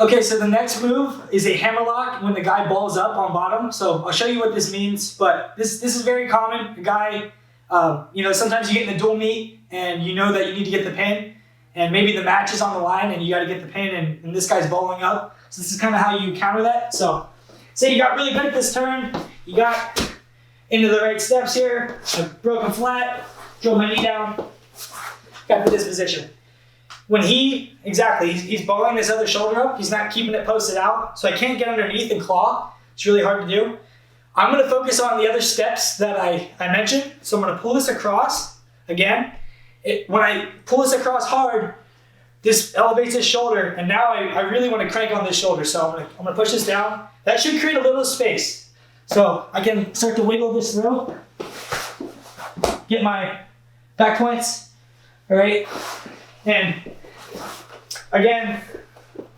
Okay, so the next move is a hammerlock when the guy balls up on bottom. So I'll show you what this means, but this is very common. The guy, sometimes you get in the dual meet and you know that you need to get the pin, and maybe the match is on the line and you got to get the pin, and this guy's balling up. So this is kind of how you counter that. So say you got really good at this turn, you got into the right steps here, I've broken flat, drove my knee down, got to this position. When he's balling this other shoulder up, he's not keeping it posted out, so I can't get underneath and claw. It's really hard to do. I'm gonna focus on the other steps that I mentioned. So I'm gonna pull this across, again. When I pull this across hard, this elevates his shoulder, and now I really wanna crank on this shoulder. So I'm gonna push this down. That should create a little space. So I can start to wiggle this through, get my back points, all right? And again,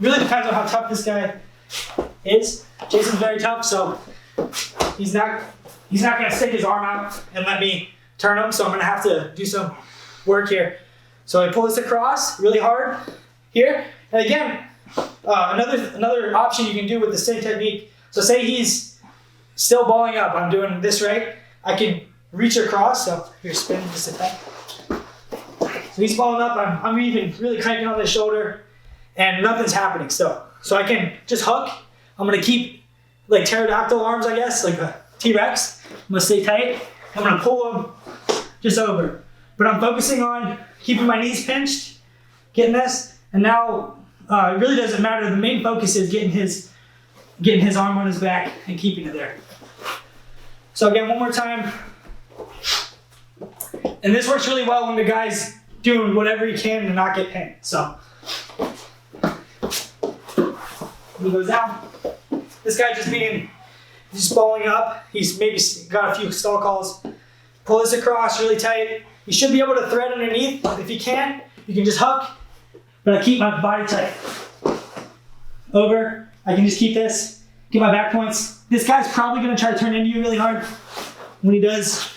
really depends on how tough this guy is. Jason's very tough, so he's not gonna stick his arm out and let me turn him, so I'm gonna have to do some work here. So I pull this across really hard here. And again, another option you can do with the same technique. So say he's still balling up, I'm doing this right. I can reach across, so here, spin just a tap. So he's balling up, I'm even really cranking on this shoulder, and nothing's happening still. So I can just hook. I'm gonna keep like pterodactyl arms, I guess, like a T-Rex. I'm gonna stay tight. I'm gonna pull him just over. But I'm focusing on keeping my knees pinched, getting this, and now it really doesn't matter. The main focus is getting his arm on his back and keeping it there. So again, one more time. And this works really well when the guy's doing whatever he can to not get pinned. So he goes down. This guy just balling up. He's maybe got a few stall calls. Pull this across really tight. You should be able to thread underneath. If you can, you can just hook, but I keep my body tight. Over, I can just keep this, get my back points. This guy's probably gonna try to turn into you really hard. When he does,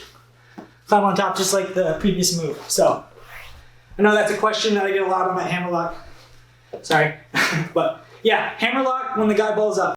climb on top just like the previous move. So I know that's a question that I get a lot on that hammerlock. Sorry, but yeah, hammerlock when the guy balls up.